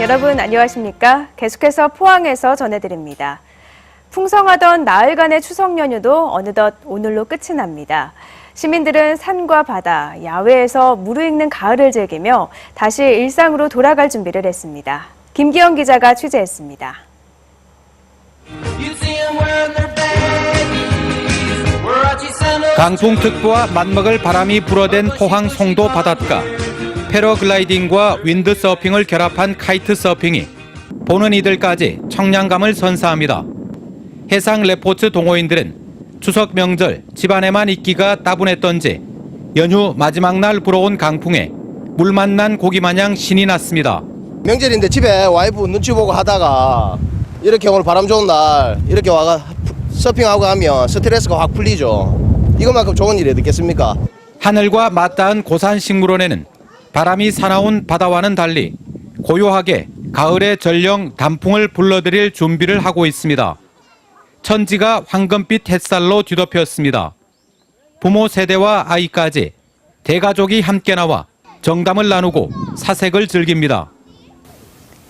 여러분 안녕하십니까? 계속해서 포항에서 전해드립니다. 풍성하던 나흘간의 추석 연휴도 어느덧 오늘로 끝이 납니다. 시민들은 산과 바다, 야외에서 무르익는 가을을 즐기며 다시 일상으로 돌아갈 준비를 했습니다. 김기영 기자가 취재했습니다. 강풍특보와 맞먹을 바람이 불어댄 포항 송도 바닷가. 패러글라이딩과 윈드서핑을 결합한 카이트서핑이 보는 이들까지 청량감을 선사합니다. 해상 레포츠 동호인들은 추석 명절 집안에만 있기가 따분했던지 연휴 마지막 날 불어온 강풍에 물 만난 고기 마냥 신이 났습니다. 명절인데 집에 와이프 눈치 보고 하다가 이렇게 오늘 바람 좋은 날 이렇게 와가 서핑하고 하면 스트레스가 확 풀리죠. 이것만큼 좋은 일이 어딨겠습니까? 하늘과 맞닿은 고산 식물원에는 바람이 사나운 바다와는 달리 고요하게 가을의 전령 단풍을 불러들일 준비를 하고 있습니다. 천지가 황금빛 햇살로 뒤덮였습니다. 부모 세대와 아이까지 대가족이 함께 나와 정담을 나누고 사색을 즐깁니다.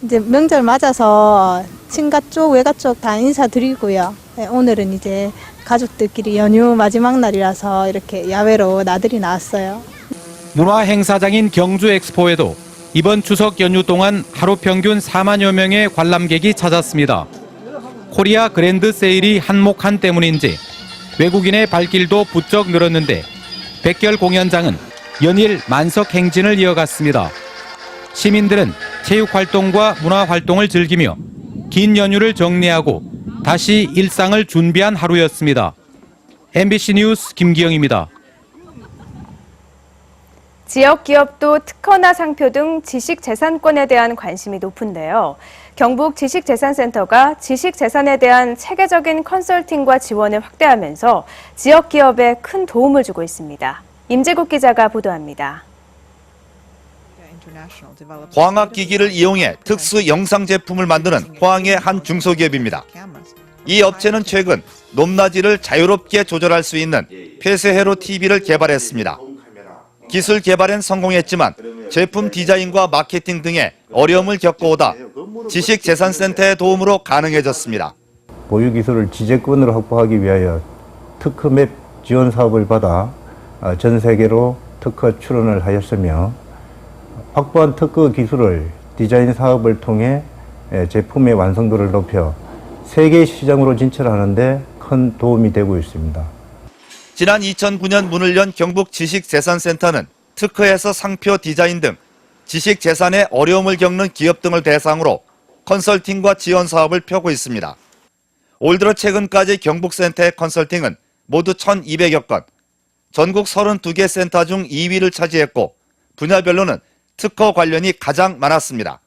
이제 명절 맞아서 친가 쪽, 외가 쪽 다 인사드리고요. 오늘은 이제 가족들끼리 연휴 마지막 날이라서 이렇게 야외로 나들이 나왔어요. 문화행사장인 경주엑스포에도 이번 추석 연휴 동안 하루 평균 4만여 명의 관람객이 찾았습니다. 코리아 그랜드 세일이 한몫한 때문인지 외국인의 발길도 부쩍 늘었는데 백결 공연장은 연일 만석 행진을 이어갔습니다. 시민들은 체육활동과 문화활동을 즐기며 긴 연휴를 정리하고 다시 일상을 준비한 하루였습니다. MBC 뉴스 김기영입니다. 지역 기업도 특허나 상표 등 지식재산권에 대한 관심이 높은데요. 경북 지식재산센터가 지식재산에 대한 체계적인 컨설팅과 지원을 확대하면서 지역 기업에 큰 도움을 주고 있습니다. 임재국 기자가 보도합니다. 광학기기를 이용해 특수 영상 제품을 만드는 포항의 한 중소기업입니다. 이 업체는 최근 높낮이를 자유롭게 조절할 수 있는 폐쇄회로 TV를 개발했습니다. 기술 개발엔 성공했지만 제품 디자인과 마케팅 등의 어려움을 겪어오다 지식재산센터의 도움으로 가능해졌습니다. 보유 기술을 지재권으로 확보하기 위하여 특허맵 지원 사업을 받아 전 세계로 특허 출원을 하였으며 확보한 특허 기술을 디자인 사업을 통해 제품의 완성도를 높여 세계 시장으로 진출하는 데 큰 도움이 되고 있습니다. 지난 2009년 문을 연 경북 지식재산센터는 특허에서 상표 디자인 등 지식재산에 어려움을 겪는 기업 등을 대상으로 컨설팅과 지원 사업을 펴고 있습니다. 올 들어 최근까지 경북센터의 컨설팅은 모두 1,200여 건, 전국 32개 센터 중 2위를 차지했고 분야별로는 특허 관련이 가장 많았습니다.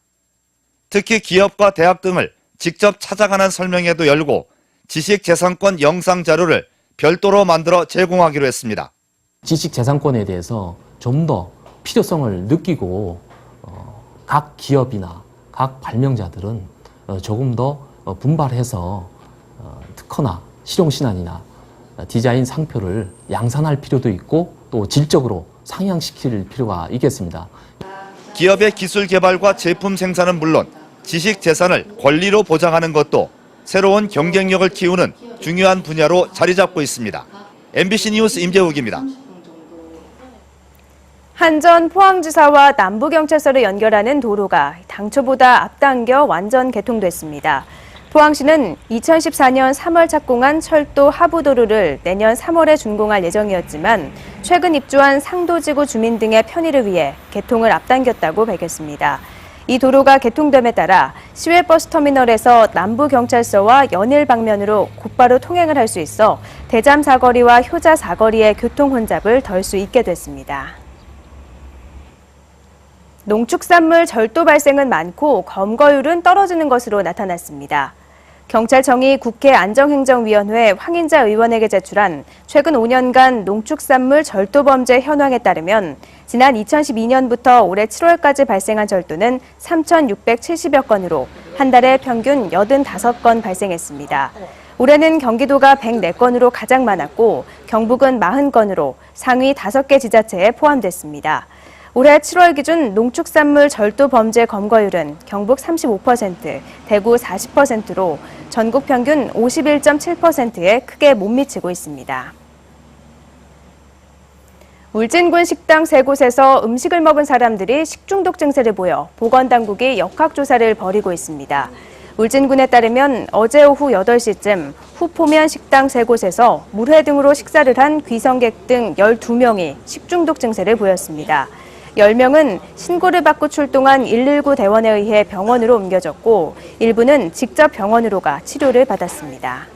특히 기업과 대학 등을 직접 찾아가는 설명회도 열고 지식재산권 영상 자료를 별도로 만들어 제공하기로 했습니다. 지식재산권에 대해서 좀 더 필요성을 느끼고 각 기업이나 각 발명자들은 조금 더 분발해서 특허나 실용신안이나 디자인 상표를 양산할 필요도 있고 또 질적으로 상향시킬 필요가 있겠습니다. 기업의 기술 개발과 제품 생산은 물론 지식재산을 권리로 보장하는 것도 새로운 경쟁력을 키우는 중요한 분야로 자리 잡고 있습니다. MBC 뉴스 임재욱입니다. 한전 포항지사와 남부경찰서를 연결하는 도로가 당초보다 앞당겨 완전 개통됐습니다. 포항시는 2014년 3월 착공한 철도 하부도로를 내년 3월에 준공할 예정이었지만 최근 입주한 상도지구 주민 등의 편의를 위해 개통을 앞당겼다고 밝혔습니다. 이 도로가 개통됨에 따라 시외버스터미널에서 남부경찰서와 연일 방면으로 곧바로 통행을 할 수 있어 대잠 사거리와 효자 사거리의 교통 혼잡을 덜 수 있게 됐습니다. 농축산물 절도 발생은 많고 검거율은 떨어지는 것으로 나타났습니다. 경찰청이 국회 안정행정위원회 황인자 의원에게 제출한 최근 5년간 농축산물 절도 범죄 현황에 따르면 지난 2012년부터 올해 7월까지 발생한 절도는 3,670여 건으로 한 달에 평균 85건 발생했습니다. 올해는 경기도가 104건으로 가장 많았고 경북은 40건으로 상위 5개 지자체에 포함됐습니다. 올해 7월 기준 농축산물 절도 범죄 검거율은 경북 35%, 대구 40%로 전국 평균 51.7%에 크게 못 미치고 있습니다. 울진군 식당 3곳에서 음식을 먹은 사람들이 식중독 증세를 보여 보건당국이 역학조사를 벌이고 있습니다. 울진군에 따르면 어제 오후 8시쯤 후포면 식당 3곳에서 물회 등으로 식사를 한 귀성객 등 12명이 식중독 증세를 보였습니다. 10명은 신고를 받고 출동한 119 대원에 의해 병원으로 옮겨졌고 일부는 직접 병원으로 가 치료를 받았습니다.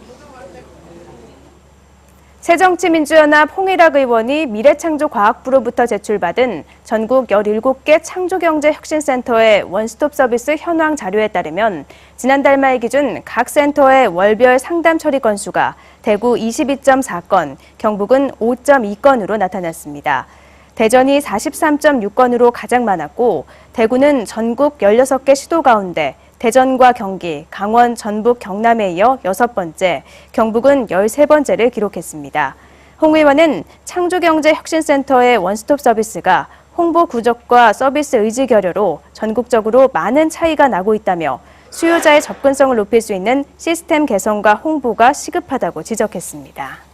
새정치민주연합 홍일학 의원이 미래창조과학부로부터 제출받은 전국 17개 창조경제혁신센터의 원스톱 서비스 현황 자료에 따르면 지난달 말 기준 각 센터의 월별 상담 처리 건수가 대구 22.4건, 경북은 5.2건으로 나타났습니다. 대전이 43.6건으로 가장 많았고 대구는 전국 16개 시도 가운데 대전과 경기, 강원, 전북, 경남에 이어 6번째, 경북은 13번째를 기록했습니다. 홍 의원은 창조경제혁신센터의 원스톱 서비스가 홍보 구적과 서비스 의지 결여로 전국적으로 많은 차이가 나고 있다며 수요자의 접근성을 높일 수 있는 시스템 개선과 홍보가 시급하다고 지적했습니다.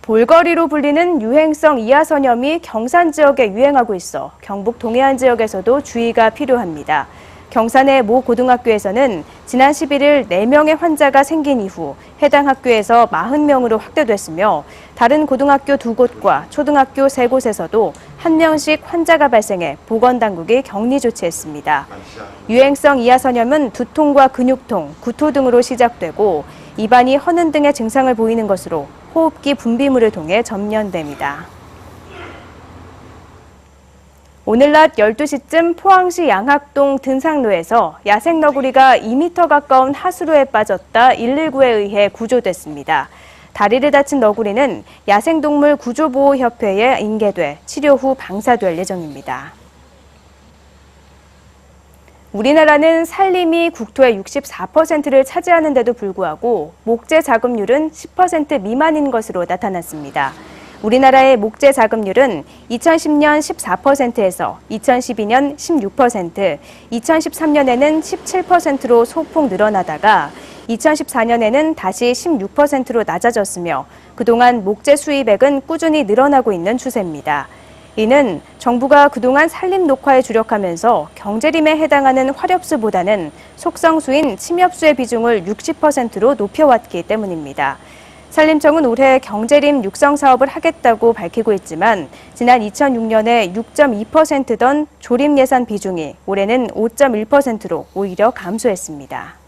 볼거리로 불리는 유행성 이하선염이 경산 지역에 유행하고 있어 경북 동해안 지역에서도 주의가 필요합니다. 경산의 모 고등학교에서는 지난 11일 4명의 환자가 생긴 이후 해당 학교에서 40명으로 확대됐으며 다른 고등학교 2곳과 초등학교 3곳에서도 1명씩 환자가 발생해 보건당국이 격리 조치했습니다. 유행성 이하선염은 두통과 근육통, 구토 등으로 시작되고 입안이 허는 등의 증상을 보이는 것으로 호흡기 분비물을 통해 전염됩니다. 오늘 낮 12시쯤 포항시 양학동 등산로에서 야생 너구리가 2m 가까운 하수로에 빠졌다 119에 의해 구조됐습니다. 다리를 다친 너구리는 야생동물 구조보호협회에 인계돼 치료 후 방사될 예정입니다. 우리나라는 산림이 국토의 64%를 차지하는데도 불구하고 목재 자급률은 10% 미만인 것으로 나타났습니다. 우리나라의 목재 자급률은 2010년 14%에서 2012년 16%, 2013년에는 17%로 소폭 늘어나다가 2014년에는 다시 16%로 낮아졌으며 그동안 목재 수입액은 꾸준히 늘어나고 있는 추세입니다. 이는 정부가 그동안 산림 녹화에 주력하면서 경제림에 해당하는 화렵수보다는 속성수인 침엽수의 비중을 60%로 높여왔기 때문입니다. 산림청은 올해 경제림 육성 사업을 하겠다고 밝히고 있지만 지난 2006년에 6.2%던 조림 예산 비중이 올해는 5.1%로 오히려 감소했습니다.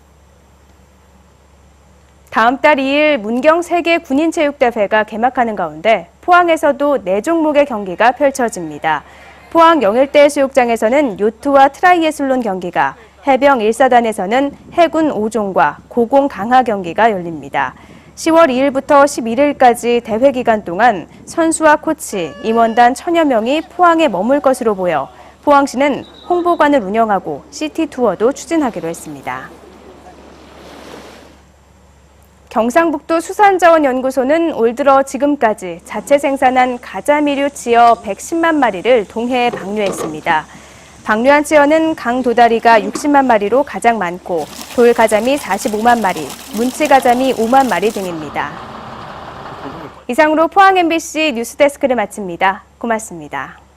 다음 달 2일 문경 세계 군인체육대회가 개막하는 가운데 포항에서도 4종목의 경기가 펼쳐집니다. 포항 영일대해수욕장에서는 요트와 트라이애슬론 경기가, 해병 1사단에서는 해군 5종과 고공 강화 경기가 열립니다. 10월 2일부터 11일까지 대회 기간 동안 선수와 코치, 임원단 1000여 명이 포항에 머물 것으로 보여 포항시는 홍보관을 운영하고 시티 투어도 추진하기로 했습니다. 경상북도 수산자원연구소는 올 들어 지금까지 자체 생산한 가자미류 찌어 110만 마리를 동해에 방류했습니다. 방류한 찌어는 강도다리가 60만 마리로 가장 많고 돌가자미 45만 마리, 문치가자미 5만 마리 등입니다. 이상으로 포항 MBC 뉴스데스크를 마칩니다. 고맙습니다.